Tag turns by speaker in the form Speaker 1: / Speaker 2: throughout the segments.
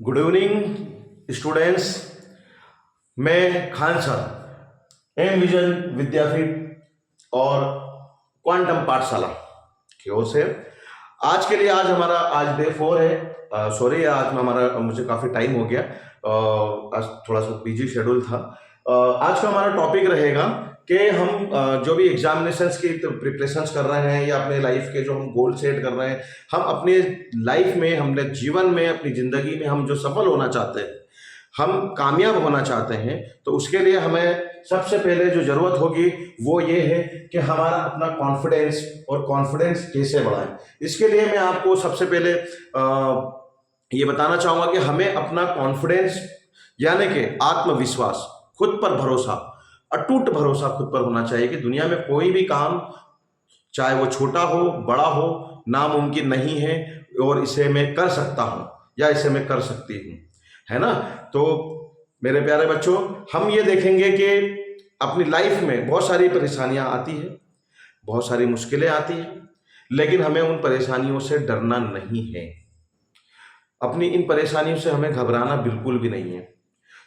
Speaker 1: Good evening students. मैं Khan sir M vision विद्यापीठ और quantum पाठशाला की ओर से आज के लिए आज डे 4 है। सॉरी, आज में हमारा मुझे काफ़ी टाइम हो गया। आज थोड़ा सा बिजी शेड्यूल था। आज का हमारा टॉपिक रहेगा कि हम जो भी एग्जामिनेशंस की प्रिपरेशंस कर रहे हैं या अपने लाइफ के जो हम गोल सेट कर रहे हैं, हम अपने लाइफ में, हमने जीवन में, अपनी ज़िंदगी में हम जो सफल होना चाहते हैं, हम कामयाब होना चाहते हैं, तो उसके लिए हमें सबसे पहले जो ज़रूरत होगी वो ये है कि हमारा अपना कॉन्फिडेंस, और कॉन्फिडेंस कैसे बढ़ाएं। इसके लिए मैं आपको सबसे पहले ये बताना चाहूँगा कि हमें अपना कॉन्फिडेंस यानी कि आत्मविश्वास, खुद पर भरोसा, अटूट भरोसा खुद पर होना चाहिए कि दुनिया में कोई भी काम, चाहे वो छोटा हो बड़ा हो, नामुमकिन नहीं है और इसे मैं कर सकता हूँ या इसे मैं कर सकती हूँ, है ना। तो मेरे प्यारे बच्चों, हम ये देखेंगे कि अपनी लाइफ में बहुत सारी परेशानियाँ आती हैं, बहुत सारी मुश्किलें आती हैं, लेकिन हमें उन परेशानियों से डरना नहीं है। अपनी इन परेशानियों से हमें घबराना बिल्कुल भी नहीं है।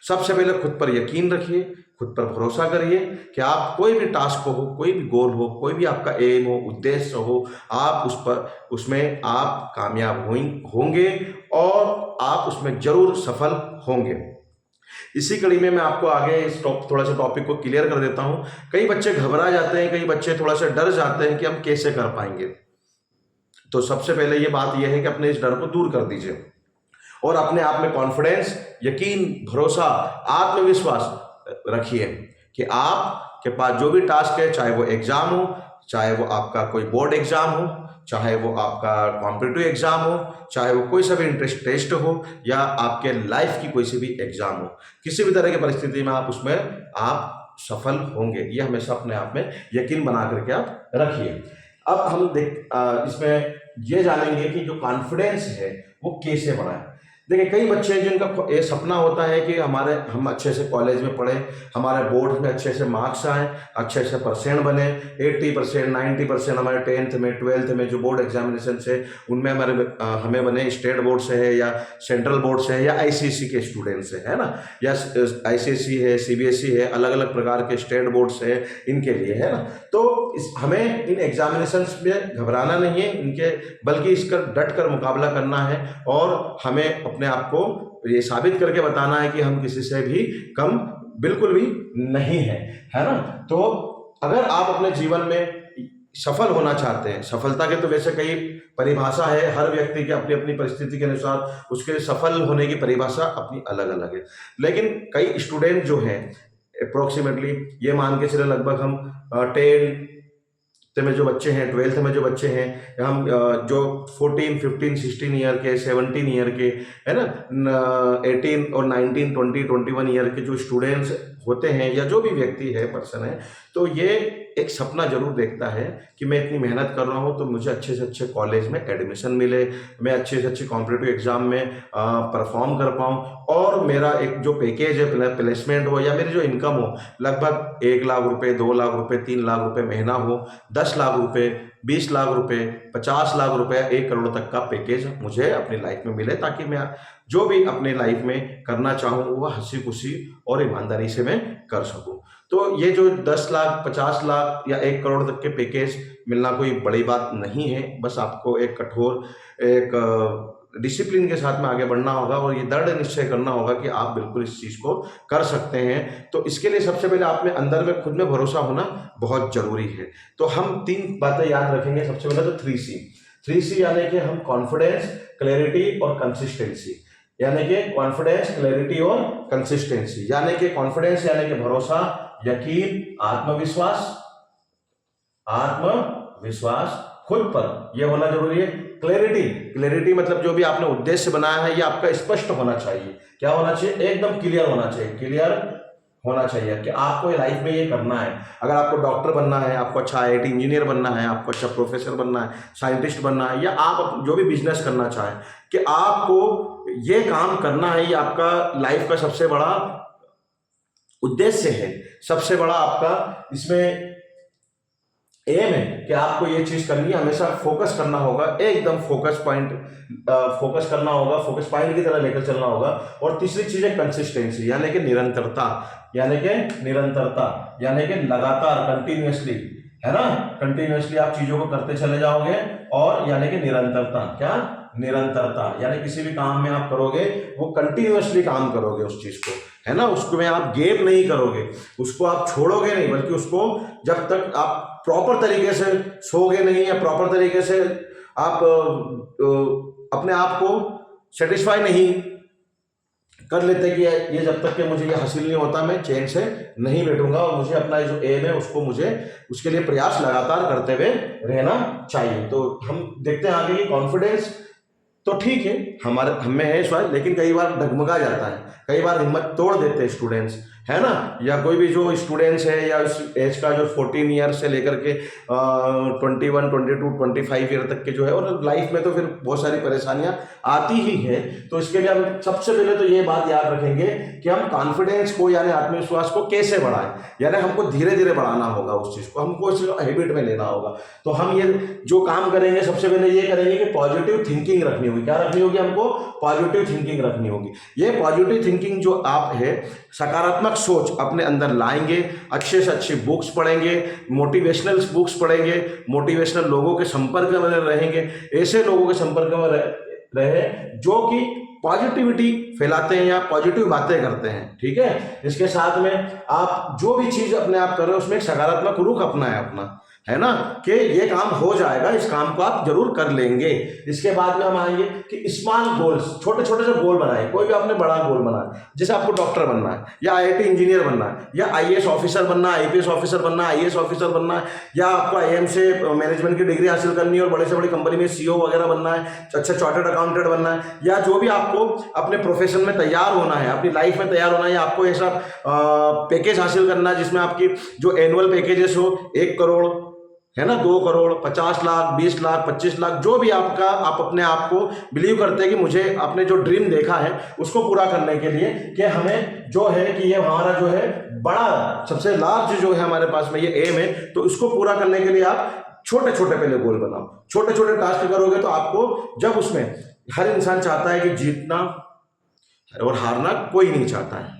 Speaker 1: सबसे पहले खुद पर यकीन रखिए, खुद पर भरोसा करिए कि आप कोई भी टास्क हो, कोई भी गोल हो, कोई भी आपका एम हो, उद्देश्य हो, आप उसमें आप कामयाब होंगे और आप उसमें जरूर सफल होंगे। इसी कड़ी में मैं आपको आगे थोड़ा सा टॉपिक को क्लियर कर देता हूं। कई बच्चे घबरा जाते हैं, कई बच्चे थोड़ा सा डर जाते हैं कि हम कैसे कर पाएंगे। तो सबसे पहले ये बात यह है कि अपने इस डर को दूर कर दीजिए और अपने आप में कॉन्फिडेंस, यकीन, भरोसा, आत्मविश्वास रखिए कि आपके पास जो भी टास्क है, चाहे वो एग्जाम हो, चाहे वो आपका कोई बोर्ड एग्जाम हो, चाहे वो आपका कॉम्पिटिटिव एग्जाम हो, चाहे वो कोई सा भी इंटरेस्ट टेस्ट हो या आपके लाइफ की कोई सी भी एग्जाम हो, किसी भी तरह की परिस्थिति में आप उसमें आप सफल होंगे। ये हमेशा अपने आप में यकीन बना करके आप रखिए। अब हम इसमें ये जानेंगे कि जो कॉन्फिडेंस है वो कैसे बढ़ाएं। देखिए, कई बच्चे हैं जिनका ये सपना होता है कि हम अच्छे से कॉलेज में पढ़ें, हमारे बोर्ड में अच्छे से मार्क्स आएँ, अच्छे से परसेंट बने, 80%, 90% हमारे 10th में, 12th में जो बोर्ड एग्जामिनेशन से उनमें हमें बने, स्टेट बोर्ड से है या सेंट्रल बोर्ड से है या आईसीएसई के स्टूडेंट से, है ना, या आईसीएसई है, सीबीएसई है, अलग अलग प्रकार के स्टेट बोर्ड से, इनके लिए, है ना। तो हमें इन एग्जामिनेशंस में घबराना नहीं है इनके, बल्कि इसका डट कर मुकाबला करना है और हमें अपने आप को ये साबित करके बताना है कि हम किसी से भी कम बिल्कुल भी नहीं है ना। तो अगर आप अपने जीवन में सफल होना चाहते हैं, सफलता के तो वैसे कई परिभाषा है, हर व्यक्ति की अपनी अपनी परिस्थिति के अनुसार उसके सफल होने की परिभाषा अपनी अलग अलग है, लेकिन कई स्टूडेंट जो हैं अप्रोक्सीमेटली ये मान के चले, लगभग हम 10th में जो बच्चे हैं, 12th में जो बच्चे हैं, हम जो 14, 15, 16 ईयर के, 17 ईयर के, है ना, 18 और 19, 20, 21 ईयर के जो स्टूडेंट्स होते हैं या जो भी व्यक्ति है, पर्सन है, तो ये एक सपना जरूर देखता है कि मैं इतनी मेहनत कर रहा हूँ तो मुझे अच्छे से अच्छे कॉलेज में एडमिशन मिले, मैं अच्छे से अच्छे कॉम्पिटिटिव एग्जाम में परफॉर्म कर पाऊँ और मेरा एक जो पैकेज है, प्लेसमेंट हो या मेरी जो इनकम हो, लगभग 1 लाख रुपए, 2 लाख रुपए, 3 लाख रुपए महीना हो, 10 लाख रुपए, 20 लाख रुपए, 50 लाख रुपए, 1 करोड़ तक का पैकेज मुझे अपनी लाइफ में मिले, ताकि मैं जो भी अपने लाइफ में करना चाहूँ वह हंसी खुशी और ईमानदारी से मैं कर सकूँ। तो ये जो 10 लाख, 50 लाख या 1 करोड़ तक के पैकेज मिलना कोई बड़ी बात नहीं है। बस आपको एक कठोर, एक डिसिप्लिन के साथ में आगे बढ़ना होगा और ये दृढ़ निश्चय करना होगा कि आप बिल्कुल इस चीज़ को कर सकते हैं। तो इसके लिए सबसे पहले आप में अंदर में खुद में भरोसा होना बहुत जरूरी है। तो हम 3 बातें याद रखेंगे। सबसे पहले तो 3C यानी कि हम कॉन्फिडेंस, क्लैरिटी और कंसिस्टेंसी, यानी कि कॉन्फिडेंस, क्लैरिटी और कंसिस्टेंसी, यानी कि कॉन्फिडेंस यानी कि भरोसा, यकीन, आत्मविश्वास खुद पर, यह होना जरूरी है। क्लैरिटी मतलब जो भी आपने उद्देश्य बनाया है ये आपका स्पष्ट होना चाहिए। क्या होना चाहिए? एकदम क्लियर होना चाहिए कि आपको लाइफ में ये करना है। अगर आपको डॉक्टर बनना है, आपको अच्छा आईआईटी इंजीनियर बनना है, आपको अच्छा प्रोफेसर बनना है, साइंटिस्ट बनना है, या आप जो भी बिजनेस करना चाहें, कि आपको ये काम करना है, ये आपका लाइफ का सबसे बड़ा उद्देश्य है, सबसे बड़ा आपका इसमें एम है कि आपको ये चीज करनी है, हमेशा फोकस करना होगा, एकदम फोकस करना होगा, फोकस पॉइंट की तरह लेकर चलना होगा। और तीसरी चीज है कंसिस्टेंसी, यानी कि निरंतरता, यानी कि लगातार, कंटिन्यूअसली, है ना, कंटिन्यूअसली आप चीजों को करते चले जाओगे। और यानी कि निरंतरता, क्या निरंतरता, यानी किसी भी काम में आप करोगे वो कंटिन्यूअसली काम करोगे उस चीज को, है ना, उसको में आप गैप नहीं करोगे, उसको आप छोड़ोगे नहीं, बल्कि उसको जब तक आप प्रॉपर तरीके से सोओगे नहीं, या प्रॉपर तरीके से आप अपने आप को सेटिस्फाई नहीं कर लेते कि ये जब तक कि मुझे ये हासिल नहीं होता मैं चैन से नहीं बैठूंगा, और मुझे अपना जो एम है उसको मुझे उसके लिए प्रयास लगातार करते हुए रहना चाहिए। तो हम देखते हैं आगे कि कॉन्फिडेंस तो ठीक है, हम में है स्वाद, लेकिन कई बार डगमगा जाता है, कई बार हिम्मत तोड़ देते हैं स्टूडेंट्स, है ना, या कोई भी जो स्टूडेंट्स है, या उस एज का जो 14 ईयर से लेकर के 21, 22, 25 ईयर तक के जो है, और लाइफ में तो फिर बहुत सारी परेशानियां आती ही है। तो इसके लिए हम सबसे पहले तो ये बात याद रखेंगे कि हम कॉन्फिडेंस को, यानी आत्मविश्वास को कैसे बढ़ाएं, यानी हमको धीरे धीरे बढ़ाना होगा उस चीज़ को, हमको इस हैबिट में लेना होगा। तो हम ये जो काम करेंगे, सबसे पहले ये करेंगे कि पॉजिटिव थिंकिंग रखनी होगी। क्या रखनी होगी? हमको पॉजिटिव थिंकिंग रखनी होगी। ये पॉजिटिव थिंकिंग जो आप है, सकारात्मक सोच अपने अंदर लाएंगे, अच्छे से अच्छी बुक्स पढ़ेंगे, मोटिवेशनल बुक्स पढ़ेंगे, मोटिवेशनल लोगों के संपर्क में रहेंगे, ऐसे लोगों के संपर्क में रहे जो कि पॉजिटिविटी फैलाते हैं या पॉजिटिव बातें करते हैं, ठीक है। इसके साथ में आप जो भी चीज अपने आप कर रहे हो उसमें एक सकारात्मक रुख अपनाएं अपना, है ना, कि ये काम हो जाएगा, इस काम को आप जरूर कर लेंगे। इसके बाद में हम आएंगे कि स्मॉल गोल्स, छोटे छोटे से गोल बनाए। कोई भी आपने बड़ा गोल बनाया, जैसे आपको डॉक्टर बनना है, या आईआईटी इंजीनियर बनना है, या आईएएस ऑफिसर बनना है, आईपीएस ऑफिसर बनना है, आईएएस ऑफिसर बनना है, या आपको आईएम से मैनेजमेंट की डिग्री हासिल करनी है और बड़े से बड़ी कंपनी में सीईओ वगैरह बनना है, अच्छा चार्टर्ड अकाउंटेंट बनना है, या जो भी आपको अपने प्रोफेशन में तैयार होना है, अपनी लाइफ में तैयार होना है, या आपको ऐसा पैकेज हासिल करना है जिसमें आपकी जो एनुअल पैकेजेस हो 1 करोड़, है ना, 2 करोड़, 50 लाख, 20 लाख, 25 लाख, जो भी आपका, आप अपने आप को बिलीव करते हैं कि मुझे अपने जो ड्रीम देखा है उसको पूरा करने के लिए, कि हमें जो है कि ये हमारा जो है बड़ा सबसे लार्ज जो है हमारे पास में ये एम है, तो इसको पूरा करने के लिए आप छोटे छोटे पहले गोल बनाओ, छोटे छोटे टास्क करोगे तो आपको, जब उसमें हर इंसान चाहता है कि जीतना और हारना कोई नहीं चाहता है,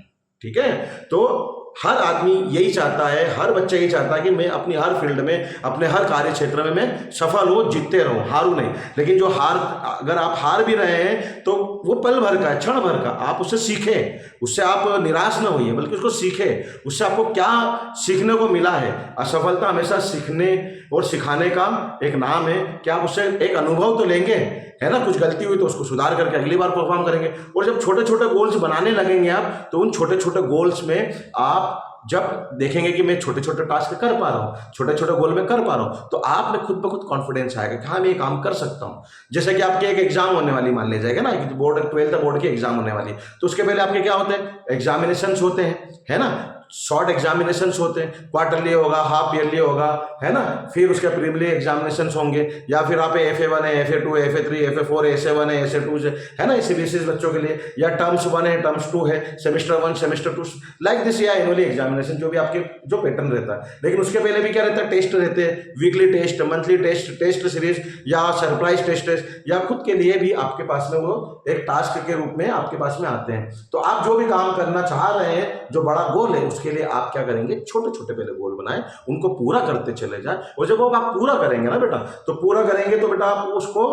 Speaker 1: ठीक है, तो हर आदमी यही चाहता है, हर बच्चा यही चाहता है कि मैं अपनी हर फील्ड में, अपने हर कार्य क्षेत्र में मैं सफल हो, जीतते रहूं, हारूं नहीं। लेकिन जो अगर आप हार भी रहे हैं तो वो पल भर का है, क्षण भर का, आप उससे सीखें, उससे आप निराश ना होइए, बल्कि उसको सीखें, उससे आपको क्या सीखने को मिला है। असफलता हमेशा सीखने और सिखाने का एक नाम है, कि आप उससे एक अनुभव तो लेंगे, है ना, कुछ गलती हुई तो उसको सुधार करके अगली बार परफॉर्म करेंगे। और जब छोटे छोटे गोल्स बनाने लगेंगे आप, तो उन छोटे छोटे गोल्स में आप जब देखेंगे कि मैं छोटे छोटे टास्क कर पा रहा हूँ, छोटे छोटे गोल में कर पा रहा हूँ, तो आप में खुद ब खुद कॉन्फिडेंस आएगा कि हाँ मैं ये काम कर सकता हूँ। जैसे कि आपकी एक एग्जाम होने वाली मान ली जाएगा ना, बोर्ड 12th बोर्ड की एग्जाम होने वाली, तो उसके पहले आपके क्या होते हैं? एग्जामिनेशंस होते हैं, है ना, शॉर्ट एग्जामिनेशंस होते हैं, क्वार्टरली होगा, हाफ ईयरली होगा, है ना, फिर उसके प्रीलिमिनरी एग्जामिनेशंस होंगे, या फिर आप FA1 है, FA2, FA3, FA4, SA1 है, SA2 है ना, CBSE बच्चों के लिए, या टर्म्स 1 है, टर्म्स 2 है, सेमेस्टर 1, सेमेस्टर 2, लाइक दिस, या एनुअली एग्जामिनेशन, जो भी आपके जो पैटर्न रहता है। लेकिन उसके पहले भी क्या रहता है? टेस्ट रहते हैं, weekly test, monthly test, test series, या सरप्राइज टेस्ट, या खुद के लिए भी आपके पास में वो एक टास्क के रूप में आपके पास में आते हैं। तो आप जो भी काम करना चाह रहे हैं, जो बड़ा गोल है, उसके लिए आप क्या करेंगे? छोटे छोटे पहले गोल बनाएं, उनको पूरा करते चले जाएं, और जब वो आप पूरा करेंगे ना बेटा, तो पूरा करेंगे तो बेटा आप उसको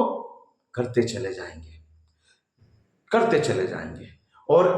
Speaker 1: करते चले जाएंगे, करते चले जाएंगे, और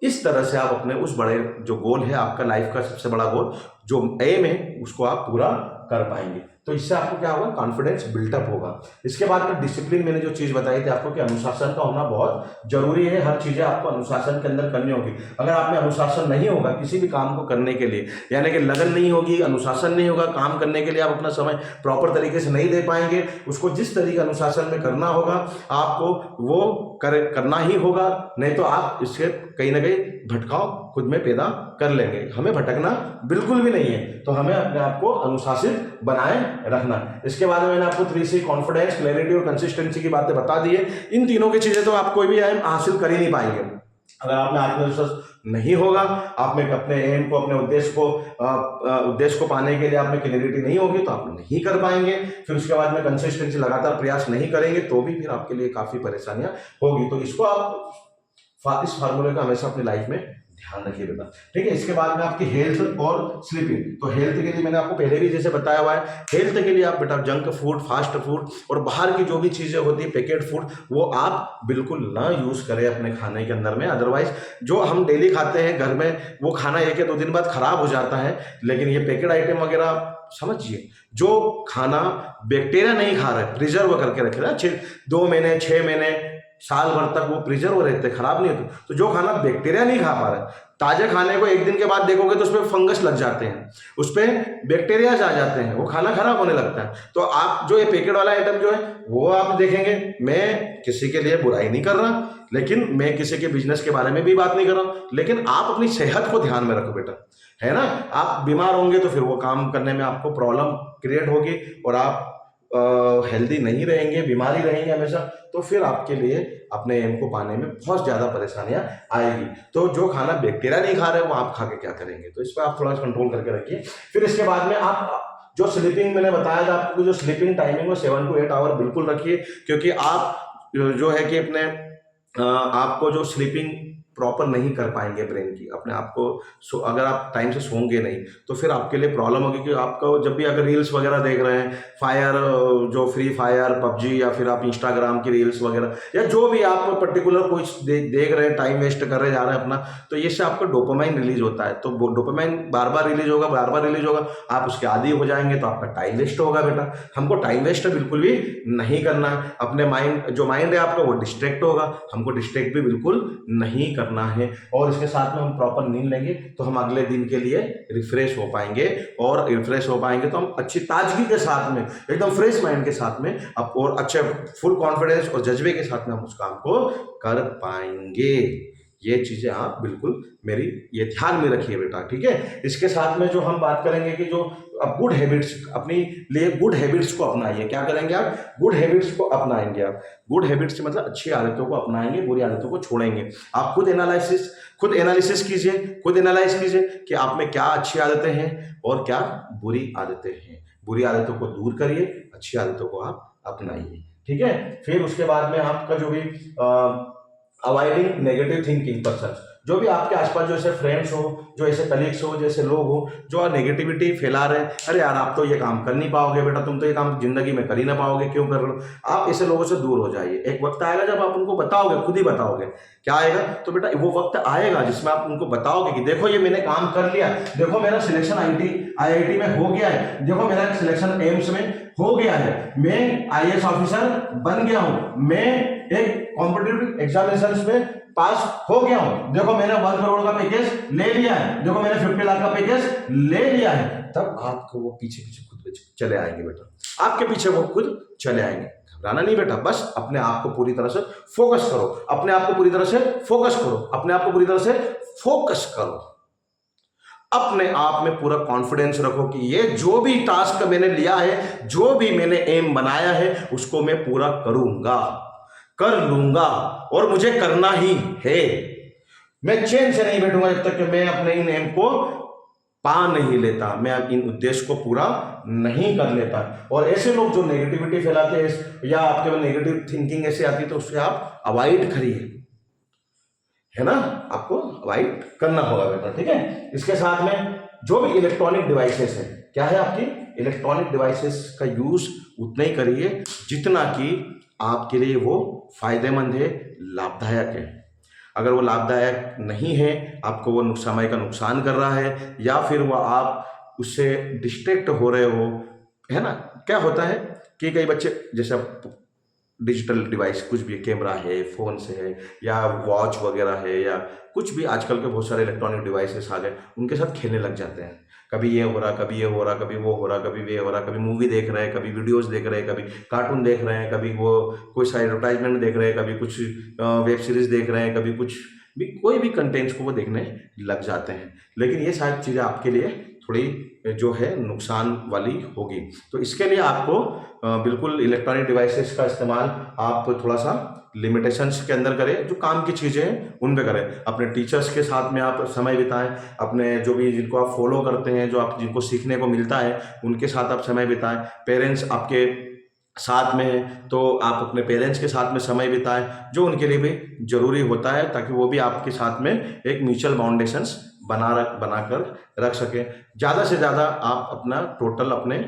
Speaker 1: इस तरह से आप अपने उस बड़े जो गोल है, आपका लाइफ का सबसे बड़ा गोल जो एम है, उसको आप पूरा कर पाएंगे। तो इससे आपको क्या होगा? कॉन्फिडेंस बिल्टअप होगा। इसके बाद में डिसिप्लिन, मैंने जो चीज बताई थी आपको कि अनुशासन का होना बहुत जरूरी है। हर चीजें आपको अनुशासन के अंदर करनी होगी। अगर आप में अनुशासन नहीं होगा किसी भी काम को करने के लिए, यानी कि लगन नहीं होगी, अनुशासन नहीं होगा काम करने के लिए, आप अपना समय प्रॉपर तरीके से नहीं दे पाएंगे। उसको जिस तरीके अनुशासन में करना होगा आपको वो करना ही होगा, नहीं तो आप इससे कहीं ना कहीं भटकाव खुद में पैदा कर लेंगे। हमें भटकना बिल्कुल भी नहीं है, तो हमें अपने आप को अनुशासित बनाए रखना। इसके बाद में मैंने आपको 3C कॉन्फिडेंस, क्लैरिटी और कंसिस्टेंसी की बातें बता दी है। इन तीनों की चीजें तो आप कोई भी हासिल कर ही नहीं पाएंगे, अगर आप में आत्मविश्वास नहीं होगा, आप में अपने एम को, अपने उद्देश्य को पाने के लिए आप में क्लियरिटी नहीं होगी, तो आप नहीं कर पाएंगे। फिर उसके बाद में कंसिस्टेंसी, लगातार प्रयास नहीं करेंगे तो भी फिर आपके लिए काफ़ी परेशानियां होगी। तो इसको आप इस फार्मूले का हमेशा अपनी लाइफ में ध्यान रखिए बेटा, ठीक है। इसके बाद में आपकी हेल्थ और स्लीपिंग। तो हेल्थ के लिए मैंने आपको पहले भी जैसे बताया हुआ है, हेल्थ के लिए आप बेटा जंक फूड, फास्ट फूड और बाहर की जो भी चीज़ें होती है पैकेट फूड, वो आप बिल्कुल ना यूज़ करें अपने खाने के अंदर में। अदरवाइज जो हम डेली खाते हैं घर में, वो खाना 1 या 2 दिन बाद खराब हो जाता है। लेकिन ये पैकेट आइटम वगैरह समझिए, जो खाना बैक्टीरिया नहीं खा रहे, प्रिजर्व करके रखे ना, 2 महीने, 6 महीने, साल भर तक वो प्रिजर्व रहते, खराब नहीं होते। तो जो खाना बैक्टीरिया नहीं खा पा रहे, ताजे खाने को 1 दिन के बाद देखोगे तो उसमें फंगस लग जाते हैं, उसपे बैक्टीरिया आ जाते हैं, वो खाना खराब होने लगता है। तो आप जो ये पैकेट वाला आइटम जो है वो आप देखेंगे, मैं किसी के लिए बुराई नहीं कर रहा, लेकिन मैं किसी के बिजनेस के बारे में भी बात नहीं कर रहा, लेकिन आप अपनी सेहत को ध्यान में रखो बेटा, है ना। आप बीमार होंगे तो फिर वो काम करने में आपको प्रॉब्लम क्रिएट होगी और आप हेल्दी नहीं रहेंगे, बीमारी रहेंगे हमेशा, तो फिर आपके लिए अपने एम को पाने में बहुत ज़्यादा परेशानियां आएगी। तो जो खाना बैक्टीरिया नहीं खा रहे वो आप खा के क्या करेंगे, तो इस पर आप थोड़ा कंट्रोल करके रखिए। फिर इसके बाद में आप जो स्लीपिंग, मैंने बताया था आपको, जो स्लीपिंग टाइमिंग वो 7 to 8 आवर बिल्कुल रखिए, क्योंकि आप जो है कि अपने आपको जो स्लीपिंग प्रॉपर नहीं कर पाएंगे ब्रेन की, अपने आप को अगर आप टाइम से सोंगे नहीं तो फिर आपके लिए प्रॉब्लम होगी। कि आपको जब भी अगर रील्स वगैरह देख रहे हैं, जो फ्री फायर, पबजी, या फिर आप इंस्टाग्राम की रील्स वगैरह, या जो भी आप पर्टिकुलर कुछ देख रहे हैं, टाइम वेस्ट कर रहे जा रहे हैं अपना, तो इससे आपका डोपामाइन रिलीज होता है। तो डोपामाइन बार बार रिलीज होगा, बार बार रिलीज होगा, आप उसके आदी हो जाएंगे, तो आपका टाइम वेस्ट होगा बेटा। हमको टाइम वेस्ट बिल्कुल भी नहीं करना है। अपने माइंड है आपका वो डिस्ट्रैक्ट होगा, हमको डिस्ट्रैक्ट भी बिल्कुल नहीं करना है। और इसके साथ में हम प्रॉपर नींद लेंगे तो हम अगले दिन के लिए रिफ्रेश हो पाएंगे, और रिफ्रेश हो पाएंगे तो हम अच्छी ताजगी के साथ में, एकदम फ्रेश माइंड के साथ में और अच्छे फुल कॉन्फिडेंस और जज्बे के साथ में हम उस काम को कर पाएंगे। ये चीजें आप बिल्कुल मेरी ये ध्यान में रखिए बेटा, ठीक है। इसके साथ में जो हम बात करेंगे कि जो अब गुड हैबिट्स, अपनी लिए गुड हैबिट्स को अपनाइए। क्या करेंगे आप? गुड हैबिट्स को अपनाएंगे। आप गुड हैबिट्स मतलब अच्छी आदतों को अपनाएंगे, बुरी आदतों को छोड़ेंगे। आप खुद एनालिसिस कीजिए, खुद एनालाइज कीजिए कि आप में क्या अच्छी आदतें हैं और क्या बुरी आदतें हैं। बुरी आदतों को दूर करिए, अच्छी आदतों को आप अपनाइए, ठीक है। फिर उसके बाद में आपका जो भी अवॉइडिंग नेगेटिव थिंकिंग पर्सन, जो भी आपके आसपास जो ऐसे फ्रेंड्स हो, जो ऐसे कलीग्स हो, जैसे लोग हो जो नेगेटिविटी फैला रहे हैं, अरे यार आप तो ये काम कर नहीं पाओगे बेटा, तुम तो ये काम जिंदगी में कर ही ना पाओगे, क्यों कर रहे हो, आप ऐसे लोगों से दूर हो जाइए। एक वक्त आएगा जब आप उनको बताओगे, खुद ही बताओगे। क्या आएगा? तो बेटा वो वक्त आएगा जिसमें आप उनको बताओगे कि देखो ये मैंने काम कर लिया, देखो मेरा सिलेक्शन IIT में हो गया है, देखो मेरा सिलेक्शन एम्स में हो गया है, मैं IAS ऑफिसर बन गया हूं, मैं एक कॉम्पिटिटिव एग्जामिनेशन में पास हो गया हूं, देखो मैंने 1 करोड़ का पैकेज ले लिया है, देखो मैंने 50 लाख का पैकेज ले लिया है। तब आपको वो पीछे खुद चले आएंगे बेटा, आपके पीछे वो खुद चले आएंगे। घबराना नहीं बेटा, बस अपने आप को पूरी तरह से फोकस करो, अपने आप को पूरी तरह से फोकस करो, अपने आप को पूरी तरह से फोकस करो। अपने आप में पूरा कॉन्फिडेंस रखो कि ये जो भी टास्क मैंने लिया है, जो भी मैंने एम बनाया है, उसको मैं पूरा करूंगा, कर लूंगा, और मुझे करना ही है। मैं चैन से नहीं बैठूंगा जब तक कि मैं अपने इन एम को पा नहीं लेता, मैं इन उद्देश्य को पूरा नहीं कर लेता। और ऐसे लोग जो नेगेटिविटी फैलाते हैं या आपके में नेगेटिव थिंकिंग ऐसे आती है, तो उससे आप अवॉइड करिए, है ना, आपको अवॉइड करना होगा बेटा, ठीक है। इसके साथ में जो भी इलेक्ट्रॉनिक डिवाइसेस है, क्या है आपकी इलेक्ट्रॉनिक डिवाइसेस का यूज उतना ही करिए जितना कि आपके लिए वो फायदेमंद है, लाभदायक है। अगर वो लाभदायक नहीं है, आपको वो समय का नुकसान कर रहा है, या फिर वो आप उससे डिस्ट्रैक्ट हो रहे हो, है ना। क्या होता है कि कई बच्चे जैसे डिजिटल डिवाइस कुछ भी, कैमरा है, फोन से है, या वॉच वगैरह है, या कुछ भी आजकल के बहुत सारे इलेक्ट्रॉनिक डिवाइसेस आ गए, उनके साथ खेलने लग जाते हैं। कभी ये हो रहा, कभी ये हो रहा, कभी वो हो रहा, कभी ये हो रहा, कभी मूवी देख रहे हैं, कभी वीडियोस देख रहे हैं, कभी कार्टून देख रहे हैं, कभी वो कोई सा एडवर्टाइजमेंट देख रहे हैं, कभी कुछ वेब सीरीज देख रहे हैं, कभी कुछ भी, कोई भी कंटेंट्स को वो देखने लग जाते हैं। लेकिन ये सारी चीज़ें आपके लिए थोड़ी जो है नुकसान वाली होगी। तो इसके लिए आपको बिल्कुल इलेक्ट्रॉनिक डिवाइसेस का इस्तेमाल आप थोड़ा सा लिमिटेशंस के अंदर करें, जो काम की चीज़ें हैं उन पे करें। अपने टीचर्स के साथ में आप समय बिताएं, अपने जो भी जिनको आप फॉलो करते हैं, जो आप जिनको सीखने को मिलता है उनके साथ आप समय बिताएं। पेरेंट्स आपके साथ में है तो आप अपने पेरेंट्स के साथ में समय बिताएं, जो उनके लिए भी जरूरी होता है, ताकि वो भी आपके साथ में एक म्यूचुअल बाउंडेशंस बनाकर रख सकें। ज़्यादा से ज़्यादा आप अपना टोटल अपने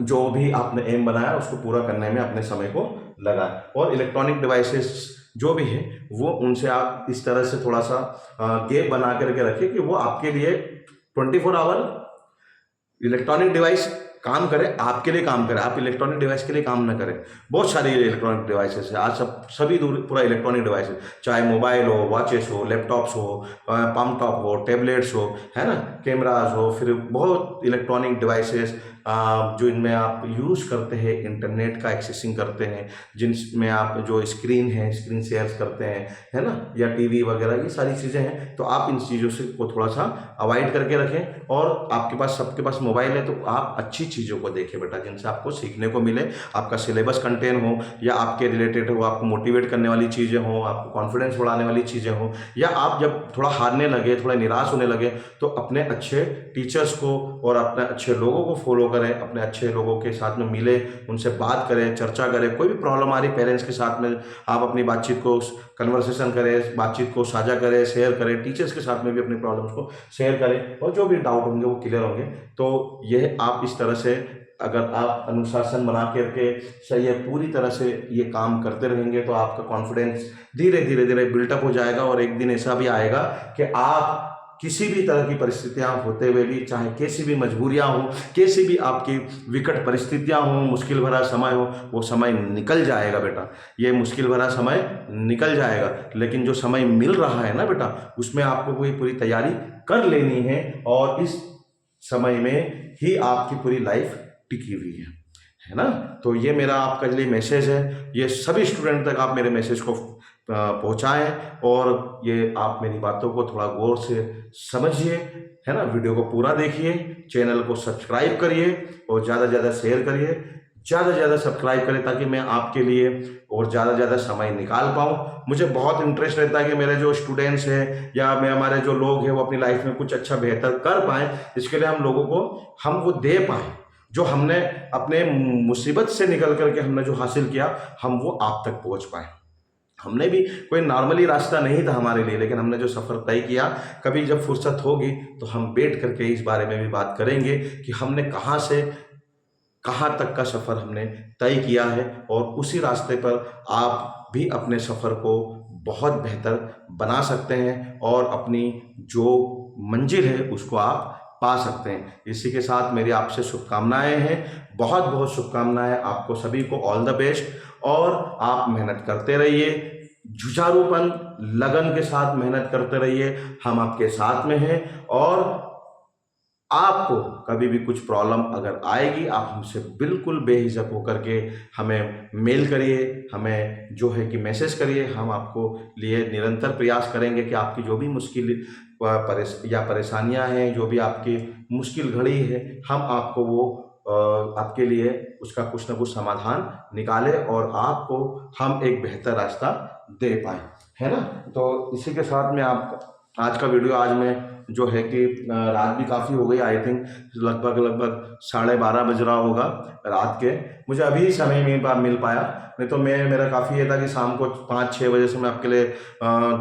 Speaker 1: जो भी आपने एम बनाया उसको पूरा करने में अपने समय को लगाएं। और इलेक्ट्रॉनिक डिवाइसेस जो भी है वो उनसे आप इस तरह से थोड़ा सा गैप बना करके रखें कि वो आपके लिए 24 आवर इलेक्ट्रॉनिक डिवाइस काम करे, आपके लिए काम करे, आप इलेक्ट्रॉनिक डिवाइस के लिए काम ना करें। बहुत सारी इलेक्ट्रॉनिक डिवाइसेस है आज, सभी दूर पूरा इलेक्ट्रॉनिक डिवाइस है, चाहे मोबाइल हो, वॉचेस हो, लैपटॉप्स हो, पम्प टॉप हो, टैबलेट्स हो, है ना, कैमराज हो, फिर बहुत इलेक्ट्रॉनिक डिवाइसेस जो इनमें आप यूज़ करते हैं, इंटरनेट का एक्सेसिंग करते हैं, जिनमें आप जो स्क्रीन है स्क्रीन शेयर्स करते हैं, है ना, या टीवी वगैरह, ये सारी चीज़ें हैं। तो आप इन चीज़ों से को थोड़ा सा अवॉइड करके रखें। और आपके पास सबके पास मोबाइल है तो आप अच्छी चीज़ों को देखें बेटा, जिनसे आपको सीखने को मिले, आपका सिलेबस कंटेन हो, या आपके रिलेटेड हो, आपको मोटिवेट करने वाली चीज़ें हो, आपको कॉन्फिडेंस बढ़ाने वाली चीज़ें हो, या आप जब थोड़ा हारने लगे, थोड़ा निराश होने लगे, तो अपने अच्छे टीचर्स को और अपने अच्छे लोगों को फॉलो करें, अपने अच्छे लोगों के साथ में मिले, उनसे बात करें, चर्चा करें। कोई भी प्रॉब्लम आ रही पेरेंट्स के साथ में, आप अपनी बातचीत को कन्वर्सेशन करें, बातचीत को साझा करें, शेयर करें, टीचर्स के साथ में भी अपनी प्रॉब्लम्स को शेयर करें, और जो भी डाउट होंगे वो क्लियर होंगे। तो यह आप इस तरह से अगर आप अनुशासन बना करके सही है पूरी तरह से ये काम करते रहेंगे, तो आपका कॉन्फिडेंस धीरे धीरे धीरे बिल्टअप हो जाएगा। और एक दिन ऐसा भी आएगा कि आप किसी भी तरह की परिस्थितियां होते हुए भी, चाहे कैसी भी मजबूरियां हो, कैसी भी आपकी विकट परिस्थितियां हो, मुश्किल भरा समय हो, वो समय निकल जाएगा बेटा। ये मुश्किल भरा समय निकल जाएगा, लेकिन जो समय मिल रहा है ना बेटा, उसमें आपको कोई पूरी तैयारी कर लेनी है, और इस समय में ही आपकी पूरी लाइफ टिकी हुई है ना। तो ये मेरा आपका लिए मैसेज है, ये सभी स्टूडेंट तक आप मेरे मैसेज को पहुंचाएं, और ये आप मेरी बातों को थोड़ा गौर से समझिए, है ना। वीडियो को पूरा देखिए, चैनल को सब्सक्राइब करिए, और ज़्यादा से ज़्यादा शेयर करिए, ज़्यादा से ज़्यादा सब्सक्राइब करें, ताकि मैं आपके लिए और ज़्यादा से ज़्यादा समय निकाल पाऊँ। मुझे बहुत इंटरेस्ट रहता है कि मेरे जो स्टूडेंट्स हैं या हमारे जो लोग हैं वो अपनी लाइफ में कुछ अच्छा बेहतर कर पाएँ। इसके लिए हम लोगों को हम वो दे पाएँ, जो हमने अपने मुसीबत से निकल करके हमने जो हासिल किया, हम वो आप तक पहुँच पाएँ। हमने भी कोई नॉर्मली रास्ता नहीं था हमारे लिए, लेकिन हमने जो सफ़र तय किया, कभी जब फुर्सत होगी तो हम बैठ करके इस बारे में भी बात करेंगे कि हमने कहाँ से कहाँ तक का सफ़र हमने तय किया है, और उसी रास्ते पर आप भी अपने सफ़र को बहुत बेहतर बना सकते हैं, और अपनी जो मंजिल है उसको आप पा सकते हैं। इसी के साथ मेरी आपसे शुभकामनाएं हैं, बहुत बहुत शुभकामनाएं आपको सभी को, ऑल द बेस्ट। और आप मेहनत करते रहिए, जुझारूपन लगन के साथ मेहनत करते रहिए, हम आपके साथ में हैं। और आपको कभी भी कुछ प्रॉब्लम अगर आएगी, आप हमसे बिल्कुल बेहिचक होकर के हमें मेल करिए, हमें जो है कि मैसेज करिए। हम आपको लिए निरंतर प्रयास करेंगे कि आपकी जो भी मुश्किल परेशानियां हैं, जो भी आपकी मुश्किल घड़ी है, हम आपको वो आपके लिए उसका कुछ ना कुछ समाधान निकालें, और आपको हम एक बेहतर रास्ता दे पाएँ, है ना। तो इसी के साथ में आप आज का वीडियो, आज मैं जो है कि रात भी काफ़ी हो गई, आई थिंक लगभग 12:30 बज रहा होगा रात के। मुझे अभी समय नहीं मिल पाया, नहीं तो मेरा काफ़ी ये था कि शाम को 5-6 बजे से मैं आपके लिए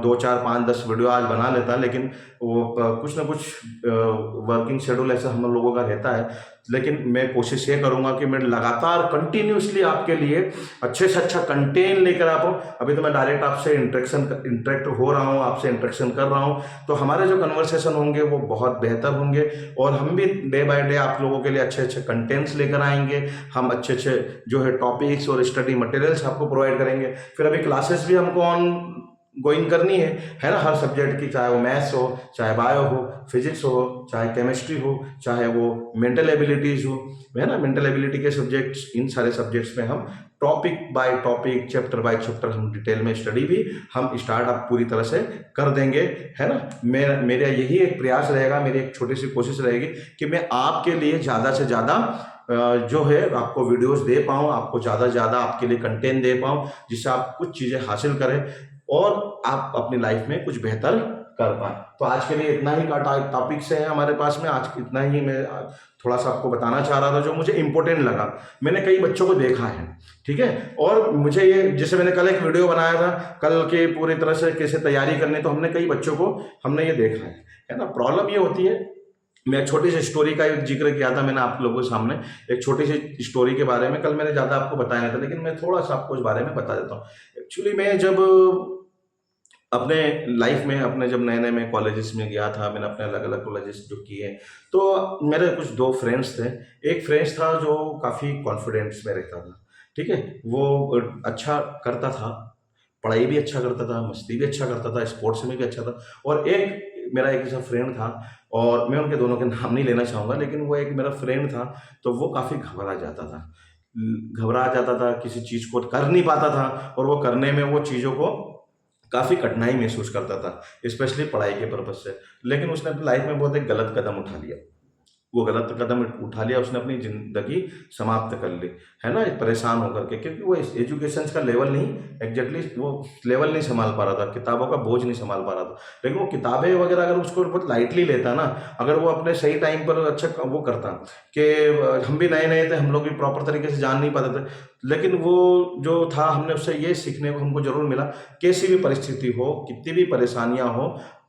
Speaker 1: 2, 4, 5, 10 वीडियो आज बना लेता, लेकिन वो कुछ ना कुछ वर्किंग शेड्यूल ऐसा हम लोगों का रहता है। लेकिन मैं कोशिश ये करूँगा कि मैं लगातार कंटिन्यूसली आपके लिए अच्छे से अच्छा कंटेंट लेकर आ पाऊँ। अभी तो मैं डायरेक्ट आपसे इंटरेक्ट हो रहा हूँ, आपसे इंटरेक्शन कर रहा हूँ, तो हमारे जो कन्वर्सेशन होंगे वो बहुत बेहतर होंगे, और हम भी डे बाय डे आप लोगों के लिए अच्छे अच्छे कंटेंट्स लेकर आएंगे। हम अच्छे अच्छे जो है टॉपिक्स और स्टडी मटेरियल्स आपको प्रोवाइड करेंगे। फिर अभी क्लासेस भी हमको गोइंग करनी है ना, हर सब्जेक्ट की, चाहे वो मैथ्स हो, चाहे बायो हो, फिजिक्स हो, चाहे केमिस्ट्री हो, चाहे वो मेंटल एबिलिटीज हो, है ना, मेंटल एबिलिटी के सब्जेक्ट्स, इन सारे सब्जेक्ट्स में हम topic by topic, chapter by chapter हम डिटेल में स्टडी भी हम स्टार्ट अप पूरी तरह से कर देंगे, है ना। मेरा यही एक प्रयास रहेगा, मेरी एक छोटी सी कोशिश रहेगी कि मैं आपके लिए ज़्यादा से ज़्यादा जो है आपको वीडियोस दे पाऊँ, आपको ज़्यादा से ज़्यादा आपके लिए कंटेंट दे पाऊँ, जिससे आप कुछ चीज़ें हासिल करें और आप अपनी लाइफ में कुछ बेहतर कर पाए। तो आज के लिए इतना ही का टॉपिक्स है हमारे पास में, आज इतना ही मैं थोड़ा सा आपको बताना चाह रहा था जो मुझे इंपॉर्टेंट लगा। मैंने कई बच्चों को देखा है, ठीक है, और मुझे ये, जैसे मैंने कल एक वीडियो बनाया था कल के पूरी तरह से कैसे तैयारी करनी, तो हमने कई बच्चों को हमने ये देखा है ना। प्रॉब्लम ये होती है, मैं एक छोटी सी स्टोरी का एक जिक्र किया था मैंने आप लोगों के सामने, एक छोटी सी स्टोरी के बारे में, कल मैंने ज़्यादा आपको बताया नहीं था, लेकिन मैं थोड़ा सा आपको इस बारे में बता देता हूँ। एक्चुअली मैं जब अपने लाइफ में, अपने जब नए नए मैं कॉलेजेस में गया था, मैंने अपने अलग अलग कॉलेजेस जो किए, तो मेरे कुछ दो फ्रेंड्स थे। एक फ्रेंड्स था जो काफ़ी कॉन्फिडेंस में रहता था, ठीक है, वो अच्छा करता था, पढ़ाई भी अच्छा करता था, मस्ती भी अच्छा करता था, स्पोर्ट्स में भी अच्छा था। और एक मेरा एक ऐसा फ्रेंड था, और मैं उनके दोनों के नाम नहीं लेना चाहूँगा, लेकिन वो एक मेरा फ्रेंड था, तो वो काफ़ी घबरा जाता था, किसी चीज़ को कर नहीं पाता था, और वो करने में वो चीज़ों को काफ़ी कठिनाई महसूस करता था, स्पेशली पढ़ाई के पर्पज से। लेकिन उसने अपनी लाइफ में बहुत एक गलत कदम उठा लिया, वो गलत कदम उठा लिया, उसने अपनी ज़िंदगी समाप्त कर ली, है ना, परेशान होकर के, क्योंकि वो एजुकेशन का लेवल नहीं, एग्जैक्टली वो लेवल नहीं संभाल पा रहा था, किताबों का बोझ नहीं संभाल पा रहा था। लेकिन वो किताबें वगैरह अगर उसको बहुत लाइटली लेता ना, अगर वो अपने सही टाइम पर अच्छा वो करता, कि हम भी नए नए थे, हम लोग भी प्रॉपर तरीके से जान नहीं पाते थे, लेकिन वो जो था, हमने उससे ये सीखने को हमको जरूर मिला, कैसी भी परिस्थिति हो, कितनी भी परेशानियां हो,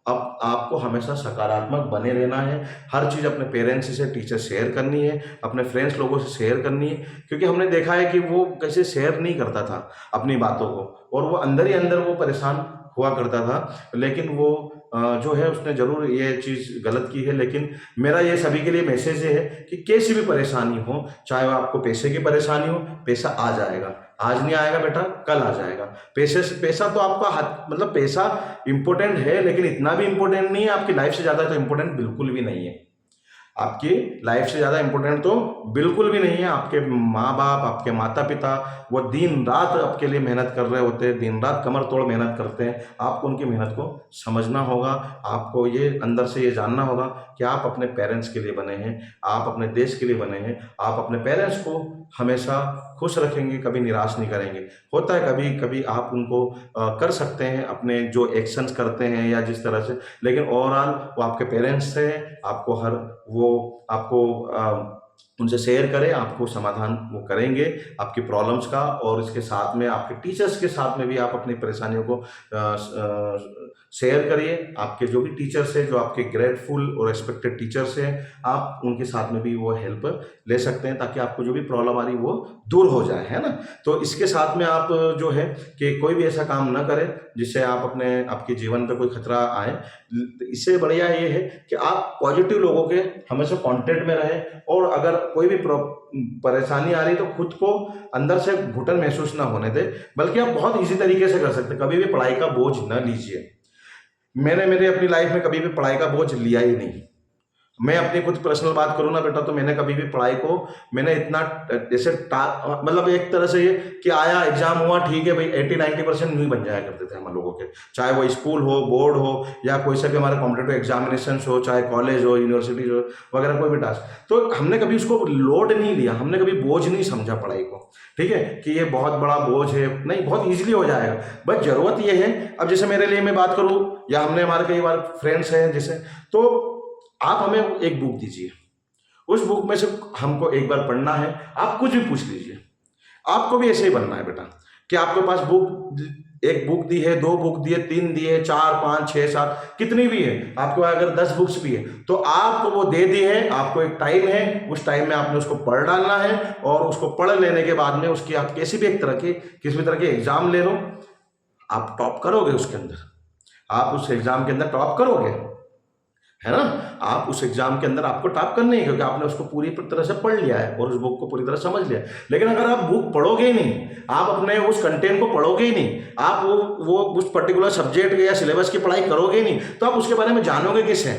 Speaker 1: अब आपको हमेशा सकारात्मक बने रहना है। हर चीज़ अपने पेरेंट्स से, टीचर शेयर करनी है, अपने फ्रेंड्स लोगों से शेयर करनी है, क्योंकि हमने देखा है कि वो कैसे शेयर नहीं करता था अपनी बातों को, और वो अंदर ही अंदर वो परेशान हुआ करता था। लेकिन वो जो है उसने ज़रूर ये चीज़ गलत की है। लेकिन मेरा ये सभी के लिए मैसेज है कि कैसी भी परेशानी हो, चाहे वो आपको पैसे की परेशानी हो, पैसा आ जाएगा, आज नहीं आएगा बेटा, कल आ जाएगा। पैसा तो आपका हाथ, मतलब पैसा इंपॉर्टेंट है, लेकिन इतना भी इंपॉर्टेंट नहीं है, आपकी लाइफ से ज़्यादा तो इंपॉर्टेंट बिल्कुल भी नहीं है। आपकी लाइफ से ज़्यादा इंपॉर्टेंट तो बिल्कुल भी नहीं है। आपके माँ बाप, आपके माता पिता, वो दिन रात आपके लिए मेहनत कर रहे होते हैं, दिन रात कमर तोड़ मेहनत करते हैं। आपको उनकी मेहनत को समझना होगा, आपको ये अंदर से ये जानना होगा कि आप अपने पेरेंट्स के लिए बने हैं, आप अपने देश के लिए बने हैं, आप अपने पेरेंट्स को हमेशा खुश रखेंगे, कभी निराश नहीं करेंगे। होता है कभी कभी आप उनको कर सकते हैं अपने जो एक्शंस करते हैं या जिस तरह से, लेकिन ओवरऑल वो आपके पेरेंट्स हैं, आपको हर वो आपको उनसे शेयर करें, आपको समाधान वो करेंगे आपकी प्रॉब्लम्स का। और इसके साथ में आपके टीचर्स के साथ में भी आप अपनी परेशानियों को शेयर करिए। आपके जो भी टीचर्स हैं, जो आपके ग्रेटफुल और रिस्पेक्टेड टीचर्स हैं, आप उनके साथ में भी वो हेल्प ले सकते हैं, ताकि आपको जो भी प्रॉब्लम आ रही वो दूर हो जाए, है ना। तो इसके साथ में आप जो है कि कोई भी ऐसा काम ना करें जिससे आप आपके जीवन पर कोई खतरा आए। इससे बढ़िया ये है कि आप पॉजिटिव लोगों के हमेशा कांटेक्ट में रहें, और अगर कोई भी परेशानी आ रही है तो खुद को अंदर से घुटन महसूस ना होने दे, बल्कि आप बहुत इजी तरीके से कर सकते हैं। कभी भी पढ़ाई का बोझ न लीजिए। मैंने मेरे अपनी लाइफ में कभी भी पढ़ाई का बोझ लिया ही नहीं। मैं अपनी खुद पर्सनल बात करूँ ना बेटा, तो मैंने कभी भी पढ़ाई को मैंने इतना जैसे मतलब एक तरह से ये कि आया एग्जाम हुआ, ठीक है भाई, 80-90% नहीं बन जाया करते थे हम लोगों के, चाहे वो स्कूल हो, बोर्ड हो, या कोई सा भी हमारे कॉम्पिटेटिव एग्जामिनेशन हो, चाहे कॉलेज हो, यूनिवर्सिटी हो वगैरह, कोई भी टास्क, तो हमने कभी उसको लोड नहीं लिया, हमने कभी बोझ नहीं समझा पढ़ाई को, ठीक है, कि ये बहुत बड़ा बोझ है, नहीं, बहुत ईजिली हो जाएगा। बस जरूरत ये है, अब जैसे मेरे लिए मैं बात करूँ, या हमने हमारे कई बार फ्रेंड्स हैं जैसे, तो आप हमें एक बुक दीजिए, उस बुक में से हमको एक बार पढ़ना है, आप कुछ भी पूछ लीजिए। आपको भी ऐसे ही बनना है बेटा, कि आपके पास एक बुक दी है, 2 बुक दी है, 3 दी है, 4, 5, 6, 7, कितनी भी है, आपके पास अगर 10 बुक्स भी है, तो आपको वो दे दी है, आपको एक टाइम है, उस टाइम में आपने उसको पढ़ डालना है, और उसको पढ़ लेने के बाद में उसकी आप किसी भी तरह के एग्जाम ले लो, आप टॉप करोगे उसके अंदर, आप उस एग्जाम के अंदर टॉप करोगे, है ना। आप उस एग्जाम के अंदर आपको टॉप करना है क्योंकि आपने उसको पूरी तरह से पढ़ लिया है और उस बुक को पूरी तरह समझ लिया है। लेकिन अगर आप बुक पढ़ोगे ही नहीं, आप अपने उस कंटेंट को पढ़ोगे ही नहीं, आप वो उस पर्टिकुलर सब्जेक्ट या सिलेबस की पढ़ाई करोगे ही नहीं, तो आप उसके बारे में जानोगे किससे।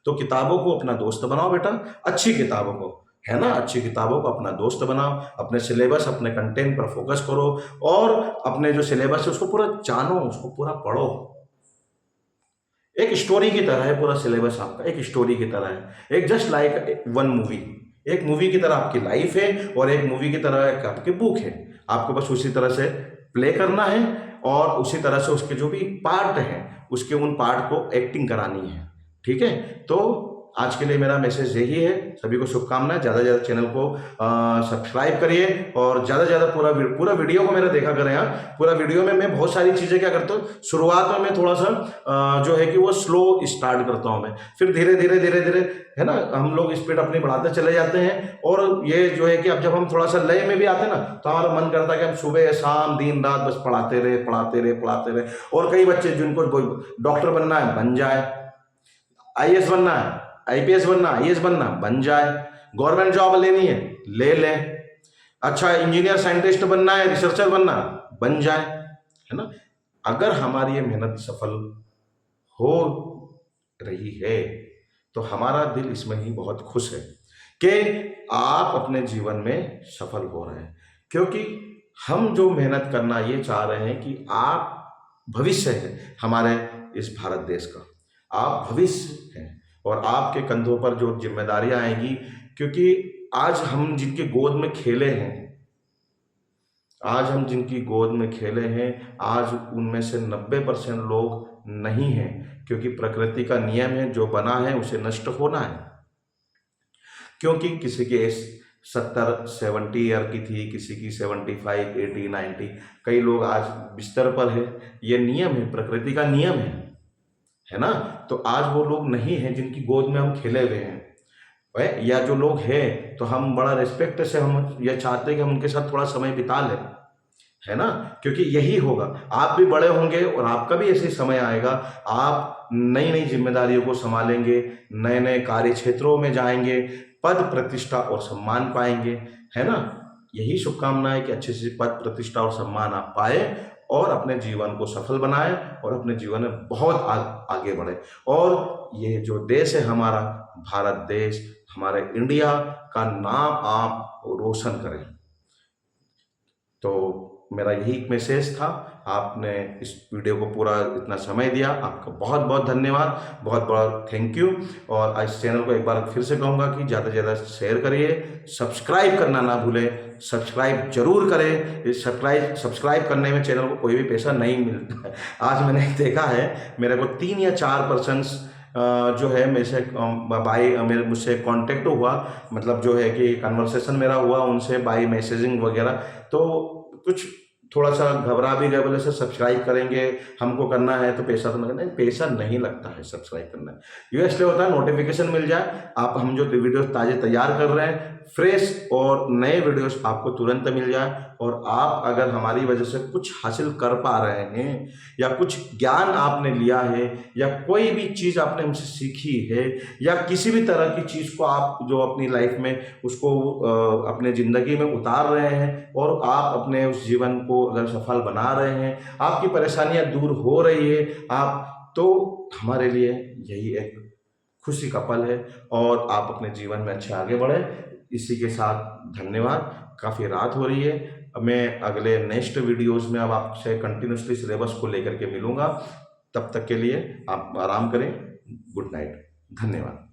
Speaker 1: तो किताबों को अपना दोस्त बनाओ बेटा, अच्छी किताबों को, है ना, अच्छी किताबों को अपना दोस्त बनाओ, अपने सिलेबस अपने कंटेंट पर फोकस करो और अपने जो सिलेबस है उसको पूरा जानो, उसको पूरा पढ़ो। एक स्टोरी की तरह है पूरा सिलेबस आपका, एक स्टोरी की तरह है, एक जस्ट लाइक वन मूवी, एक मूवी की तरह आपकी लाइफ है और एक मूवी की तरह एक आपकी बुक है। आपको बस उसी तरह से प्ले करना है और उसी तरह से उसके जो भी पार्ट हैं उसके उन पार्ट को एक्टिंग करानी है। ठीक है, तो आज के लिए मेरा मैसेज यही है, सभी को शुभकामनाएं। ज़्यादा से ज़्यादा चैनल को सब्सक्राइब करिए और ज़्यादा से ज़्यादा पूरा वीडियो को मेरा देखा करें यार। पूरा वीडियो में मैं बहुत सारी चीज़ें क्या करता हूँ, शुरुआत में मैं थोड़ा सा जो है कि वो स्लो स्टार्ट करता हूँ मैं, फिर धीरे धीरे धीरे धीरे, है ना, हम लोग स्पीड अपनी बढ़ाते चले जाते हैं। और ये जो है कि अब जब हम थोड़ा सा लय में भी आते हैं ना, तो हमारा मन करता है कि हम सुबह शाम दिन रात बस पढ़ाते रहे पढ़ाते रहे पढ़ाते रहे। और कई बच्चे जिनको डॉक्टर बनना है बन जाए, आईएएस बनना है, आईपीएस बनना, आईएएस बनना बन जाए, गवर्नमेंट जॉब लेनी है ले ले, अच्छा इंजीनियर साइंटिस्ट बनना है, रिसर्चर बनना बन जाए, है ना। अगर हमारी ये मेहनत सफल हो रही है तो हमारा दिल इसमें ही बहुत खुश है कि आप अपने जीवन में सफल हो रहे हैं। क्योंकि हम जो मेहनत करना ये चाह रहे हैं कि आप भविष्य है हमारे इस भारत देश का, आप भविष्य हैं और आपके कंधों पर जो जिम्मेदारियां आएंगी, क्योंकि आज हम जिनकी गोद में खेले हैं, आज हम जिनकी गोद में खेले हैं, आज उनमें से 90% लोग नहीं हैं, क्योंकि प्रकृति का नियम है जो बना है उसे नष्ट होना है। क्योंकि किसी की एज 70-70 ईयर की थी, किसी की 75, 80, 90, कई लोग आज बिस्तर पर है। ये नियम है, प्रकृति का नियम है ना। तो आज वो लोग नहीं हैं जिनकी गोद में हम खेले हुए हैं, या जो लोग हैं तो हम बड़ा रिस्पेक्ट से हम ये चाहते हैं कि हम उनके साथ थोड़ा समय बिता लें, है ना। क्योंकि यही होगा, आप भी बड़े होंगे और आपका भी ऐसे समय आएगा, आप नई नई जिम्मेदारियों को संभालेंगे, नए नए कार्य क्षेत्रों में जाएंगे, पद प्रतिष्ठा और सम्मान पाएंगे, है ना। यही शुभकामना है कि अच्छे से पद प्रतिष्ठा और सम्मान आप पाए और अपने जीवन को सफल बनाए और अपने जीवन में बहुत आगे बढ़े। और ये जो देश है हमारा भारत देश, हमारे इंडिया का नाम आप रोशन करें। तो मेरा यही एक मैसेज था। आपने इस वीडियो को पूरा इतना समय दिया, आपका बहुत बहुत धन्यवाद, बहुत बहुत थैंक यू। और इस चैनल को एक बार फिर से कहूँगा कि ज़्यादा से ज़्यादा शेयर करिए, सब्सक्राइब करना ना भूलें, सब्सक्राइब जरूर करें। इस सब्सक्राइब करने में चैनल को कोई भी पैसा नहीं मिलता है। आज मैंने देखा है, मेरे को 3 या 4 पर्सन्स जो है मेरे से मेरे मुझसे कांटेक्ट हुआ, मतलब जो है कि कन्वर्सेशन मेरा हुआ उनसे बाय मैसेजिंग वगैरह। तो कुछ थोड़ा सा घबरा भी गए, बोले सर सब्सक्राइब करेंगे, हमको करना है तो पैसा तो नहीं, पैसा नहीं लगता है सब्सक्राइब करना है। ये इसलिए होता है नोटिफिकेशन मिल जाए, आप हम जो वीडियोस ताजे तैयार कर रहे हैं, फ्रेश और नए वीडियोस आपको तुरंत मिल जाए। और आप अगर हमारी वजह से कुछ हासिल कर पा रहे हैं, या कुछ ज्ञान आपने लिया है, या कोई भी चीज़ आपने हमसे सीखी है, या किसी भी तरह की चीज़ को आप जो अपनी लाइफ में उसको अपने ज़िंदगी में उतार रहे हैं और आप अपने उस जीवन को अगर सफल बना रहे हैं, आपकी परेशानियां दूर हो रही है आप, तो हमारे लिए यही एक खुशी का पल है और आप अपने जीवन में अच्छे आगे बढ़े। इसी के साथ धन्यवाद। काफ़ी रात हो रही है, मैं अगले नेक्स्ट वीडियोस में अब आपसे कंटिन्यूसली सिलेबस को लेकर के मिलूंगा। तब तक के लिए आप आराम करें। गुड नाइट, धन्यवाद।